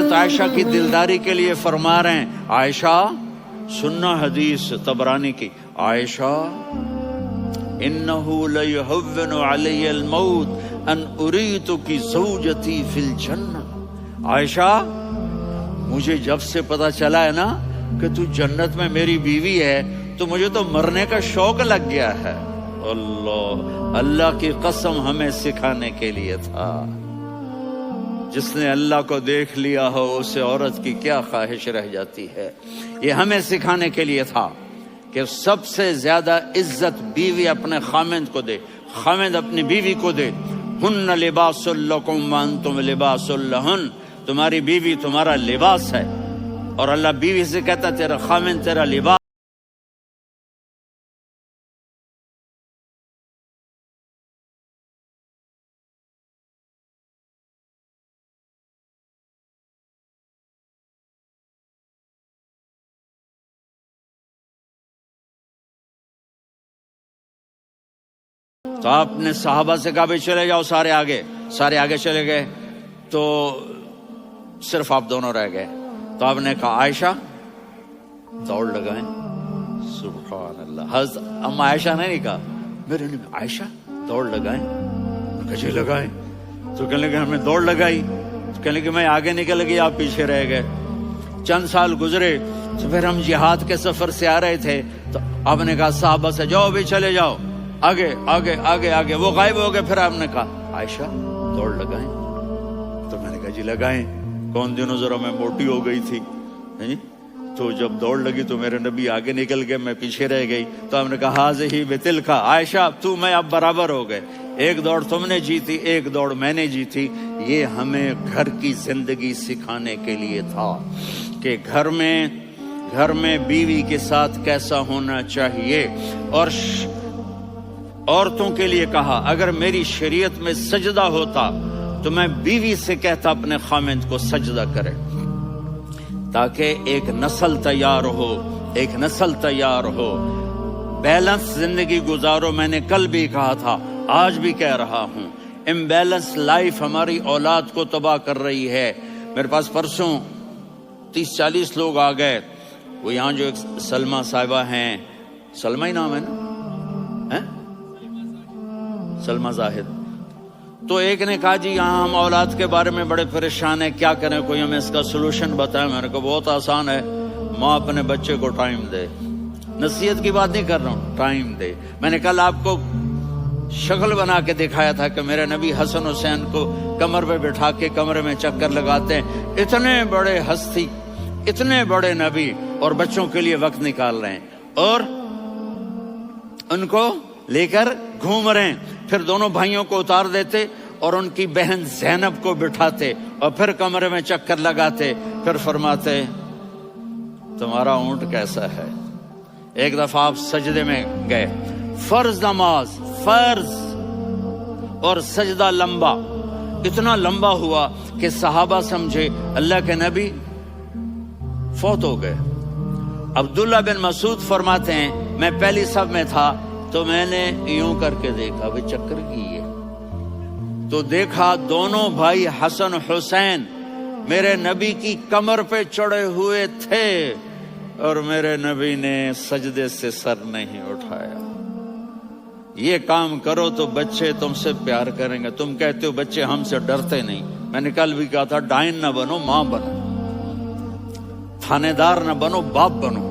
عائشہ کی دلداری کے لیے فرما رہے ہیں، عائشہ سننا حدیث طبرانی کی، عائشہ انہو لیہون علی الموت ان اریتک زوجتی فی الجنہ، عائشہ مجھے جب سے پتا چلا ہے نا کہ تو جنت میں میری بیوی ہے تو مجھے تو مرنے کا شوق لگ گیا ہے۔ اللہ کی قسم ہمیں سکھانے کے لیے تھا، جس نے اللہ کو دیکھ لیا ہو اسے عورت کی کیا خواہش رہ جاتی ہے۔ یہ ہمیں سکھانے کے لیے تھا کہ سب سے زیادہ عزت بیوی اپنے خامند کو دے، خامند اپنی بیوی کو دے۔ ہن لباس لکم وانتم لباس لہن، تمہاری بیوی تمہارا لباس ہے، اور اللہ بیوی سے کہتا تیرا خامند تیرا لباس۔ تو آپ نے صحابہ سے کہا بھائی چلے جاؤ سارے آگے چلے گئے، تو صرف آپ دونوں رہ گئے۔ تو آپ نے کہا عائشہ دوڑ لگائیں، سبحان اللہ۔ حضرت اما عائشہ نے نہیں کہا، میرے نے عائشہ دوڑ لگائیں، کجے لگائیں، تو کہنے لگے ہمیں دوڑ لگائی، تو کہنے لگے میں آگے نکل گئی آپ پیچھے رہ گئے۔ چند سال گزرے تو پھر ہم جہاد کے سفر سے آ رہے تھے، تو آپ نے کہا صحابہ سے جاؤ بھی چلے جاؤ آگے آگے آگے آگے، وہ غائب ہو گئے۔ پھر آپ نے کہا عائشہ دوڑ لگائیں، تو میں نے کہا جی لگائیں۔ کون دنوں ذرا میں موٹی ہو گئی تھی، تو جب دوڑ لگی تو میرے نبی آگے نکل گئے، میں پیچھے رہ گئی۔ تو ہم نے کہا ہاذہ بتلک، عائشہ تو میں اب برابر ہو گئے، ایک دوڑ تم نے جیتی ایک دوڑ میں نے جیتی۔ یہ ہمیں گھر کی زندگی سکھانے کے لیے تھا کہ گھر میں بیوی کے ساتھ کیسا ہونا چاہیے۔ اور عورتوں کے لیے کہا اگر میری شریعت میں سجدہ ہوتا تو میں بیوی سے کہتا اپنے خامند کو سجدہ کرے، تاکہ ایک نسل تیار ہو، بیلنس زندگی گزارو۔ میں نے کل بھی کہا تھا، آج بھی کہہ رہا ہوں، امبیلنس لائف ہماری اولاد کو تباہ کر رہی ہے۔ میرے پاس پرسوں 30-40 لوگ آ گئے، وہ یہاں جو ایک سلمہ صاحبہ ہیں، سلمہ ہی نام ہے نا، سلمہ زاہد، تو ایک نے کہا جی یہاں ہم اولاد کے بارے میں بڑے پریشان ہیں، کیا کریں، کوئی ہمیں اس کا سلوشن بتائیں۔ میں نے کہا بہت آسان ہے، ماں اپنے بچے کو ٹائم دے، نصیحت کی بات نہیں کر رہا ہوں، ٹائم دے۔ میں نے کل آپ کو شکل بنا کے دکھایا تھا کہ میرے نبی حسن حسین کو کمر پہ بٹھا کے کمرے میں چکر لگاتے ہیں، اتنے بڑے ہستی، اتنے بڑے نبی، اور بچوں کے لیے وقت نکال رہے ہیں اور ان کو لے کر گھوم رہے ہیں۔ پھر دونوں بھائیوں کو اتار دیتے اور ان کی بہن زینب کو بٹھاتے اور پھر کمرے میں چکر لگاتے، پھر فرماتے تمہارا اونٹ کیسا ہے۔ ایک دفعہ آپ سجدے میں گئے، فرض نماز، فرض، اور سجدہ لمبا، اتنا لمبا ہوا کہ صحابہ سمجھے اللہ کے نبی فوت ہو گئے۔ عبداللہ بن مسعود فرماتے ہیں میں پہلی صف میں تھا تو میں نے یوں کر کے دیکھا، وہ چکر کی ہے، تو دیکھا دونوں بھائی حسن حسین میرے نبی کی کمر پہ چڑھے ہوئے تھے اور میرے نبی نے سجدے سے سر نہیں اٹھایا۔ یہ کام کرو تو بچے تم سے پیار کریں گے۔ تم کہتے ہو بچے ہم سے ڈرتے نہیں، میں نے کل بھی کہا تھا ڈائن نہ بنو، ماں بنو، تھانے دار نہ بنو، باپ بنو۔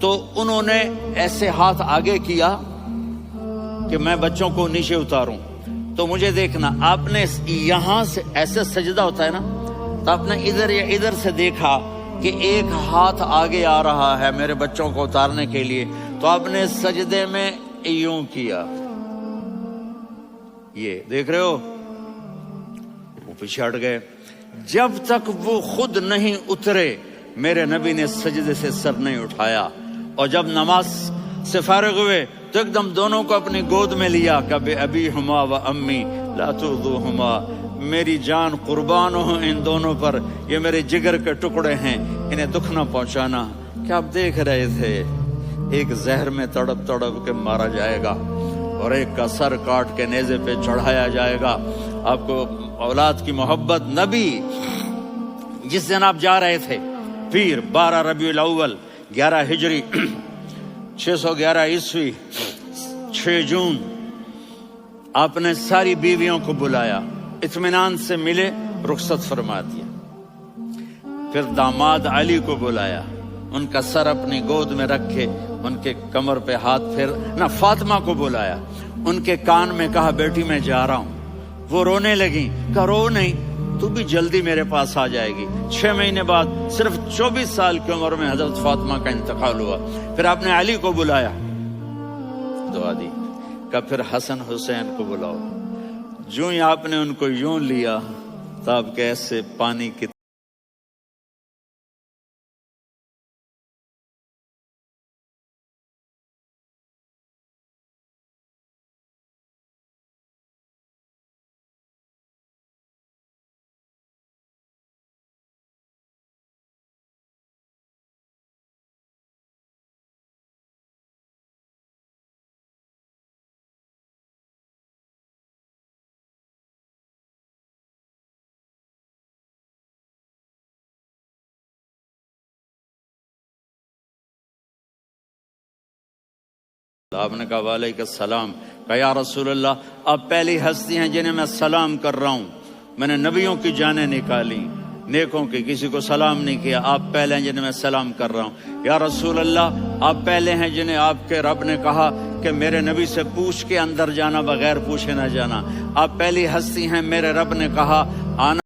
تو انہوں نے ایسے ہاتھ آگے کیا کہ میں بچوں کو نیچے اتاروں، تو مجھے دیکھنا، آپ نے یہاں سے ایسے سجدہ ہوتا ہے نا، تو آپ نے ادھر یا ادھر سے دیکھا کہ ایک ہاتھ آگے آ رہا ہے میرے بچوں کو اتارنے کے لیے، تو آپ نے سجدے میں یوں کیا، یہ دیکھ رہے ہو، وہ پیچھے ہٹ گئے۔ جب تک وہ خود نہیں اترے میرے نبی نے سجدے سے سر نہیں اٹھایا۔ اور جب نماز سے فارغ ہوئے تو ایک دم دونوں کو اپنی گود میں لیا کہ بے ابی ہما و امی لا تؤذوہما، میری جان قربان ہو ان دونوں پر، یہ میرے جگر کے ٹکڑے ہیں، انہیں دکھ نہ پہنچانا۔ کہ آپ دیکھ رہے تھے ایک زہر میں تڑپ تڑپ کے مارا جائے گا اور ایک کا سر کاٹ کے نیزے پہ چڑھایا جائے گا. آپ کو اولاد کی محبت. نبی جس دن آپ جا رہے تھے پیر 12 ربیع الاول 11 ہجری 611 عیسوی 6 جون آپ نے ساری بیویوں کو بلایا, اطمینان سے ملے, رخصت فرما دیا. پھر داماد علی کو بلایا, ان کا سر اپنی گود میں رکھے, ان کے کمر پہ ہاتھ پھیر. نہ فاطمہ کو بلایا, ان کے کان میں کہا بیٹی میں جا رہا ہوں. وہ رونے لگی, کہا رو نہیں, تو بھی جلدی میرے پاس آ جائے گی. 6 مہینے بعد صرف 24 سال کی عمر میں حضرت فاطمہ کا انتقال ہوا. پھر آپ نے علی کو بلایا, دعا دی, کہا پھر حسن حسین کو بلاؤ. جو ہی آپ نے ان کو یوں لیا تو آپ کے ایسے پانی کی آپ نے کہا وعلیکم السلام. کہا یا رسول اللہ, آپ پہلی ہستی ہیں جنہیں میں سلام کر رہا ہوں. میں نے نبیوں کی جانیں نکالی, نیکوں کی, کسی کو سلام نہیں کیا. آپ پہلے ہیں جنہیں میں سلام کر رہا ہوں. یا رسول اللہ, آپ پہلے ہیں جنہیں آپ کے رب نے کہا کہ میرے نبی سے پوچھ کے اندر جانا, بغیر پوچھے نہ جانا. آپ پہلی ہستی ہیں میرے رب نے کہا آنا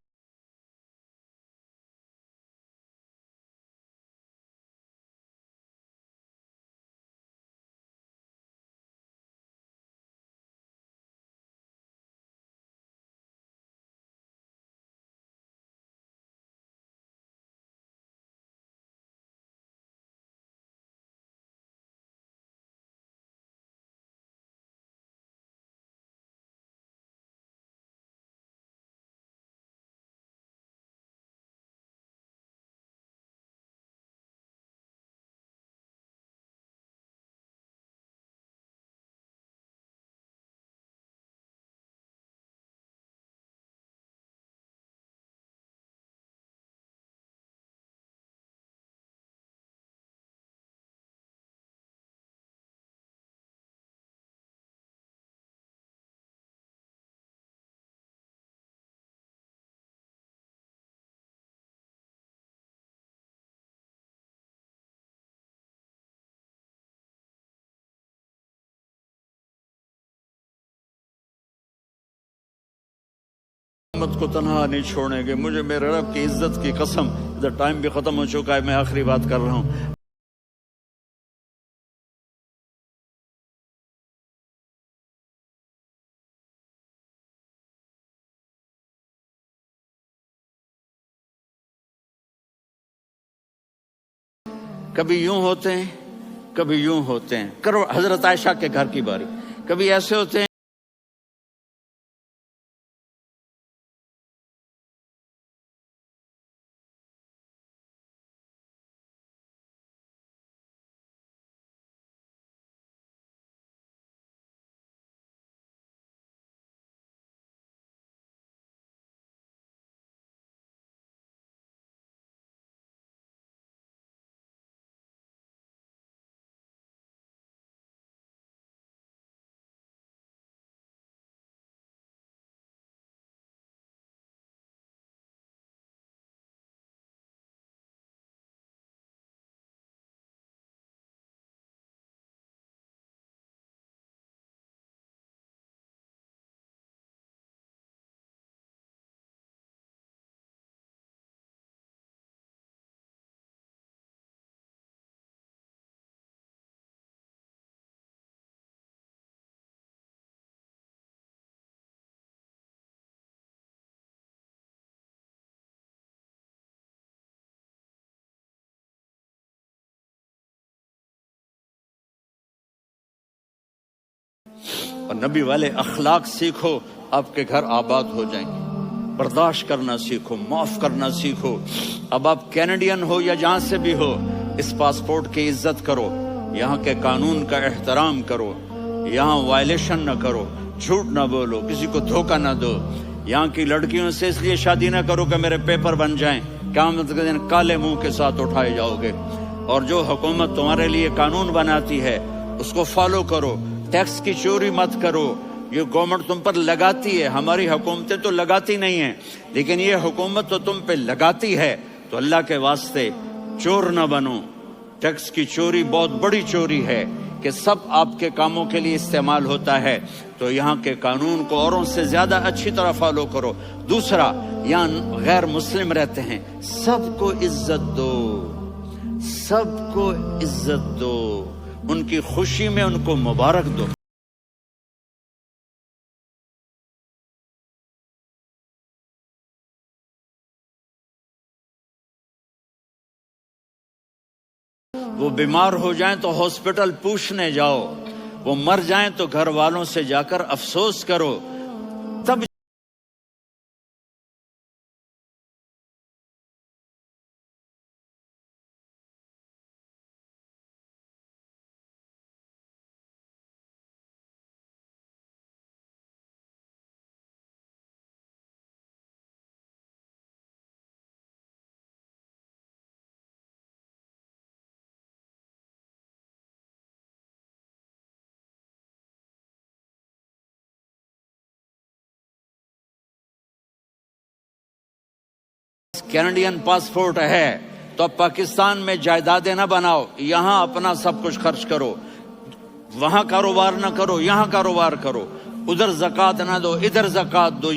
محمد کو تنہا نہیں چھوڑیں گے. مجھے میرے رب کی عزت کی قسم, ادھر ٹائم بھی ختم ہو چکا ہے, میں آخری بات کر رہا ہوں. کبھی یوں ہوتے ہیں, کبھی یوں ہوتے ہیں. کرو حضرت عائشہ کے گھر کی باری. کبھی ایسے ہوتے ہیں اور نبی والے اخلاق سیکھو, آپ کے گھر آباد ہو جائیں گے. برداشت کرنا سیکھو, معاف کرنا سیکھو. اب آپ کینیڈین ہو یا جہاں سے بھی ہو, اس پاسپورٹ کی عزت کرو، یہاں کے قانون کا احترام کرو، یہاں وائلیشن نہ کرو، جھوٹ نہ بولو، کسی کو دھوکہ نہ دو، یہاں کی لڑکیوں سے اس لیے شادی نہ کرو کہ میرے پیپر بن جائیں، قیامت کے دن کالے منہ کے ساتھ اٹھائے جاؤ گے۔ اور جو حکومت تمہارے لیے قانون بناتی ہے اس کو فالو کرو، ٹیکس کی چوری مت کرو۔ یہ گورنمنٹ تم پر لگاتی ہے، ہماری حکومتیں تو لگاتی نہیں ہیں، لیکن یہ حکومت تو تم پہ لگاتی ہے، تو اللہ کے واسطے چور نہ بنو۔ ٹیکس کی چوری بہت بڑی چوری ہے کہ سب آپ کے کاموں کے لیے استعمال ہوتا ہے، تو یہاں کے قانون کو اوروں سے زیادہ اچھی طرح فالو کرو۔ دوسرا، یہاں غیر مسلم رہتے ہیں، سب کو عزت دو، سب کو عزت دو، ان کی خوشی میں ان کو مبارک دو۔ وہ بیمار ہو جائیں تو ہاسپٹل پوچھنے جاؤ، وہ مر جائیں تو گھر والوں سے جا کر افسوس کرو، تب کینیڈین پاسپورٹ ہے تو اب پاکستان میں جائیدادیں نہ بناؤ، یہاں اپنا سب کچھ خرچ کرو، وہاں کاروبار نہ کرو، یہاں کاروبار کرو، ادھر زکوٰۃ نہ دو، ادھر زکوٰۃ دو۔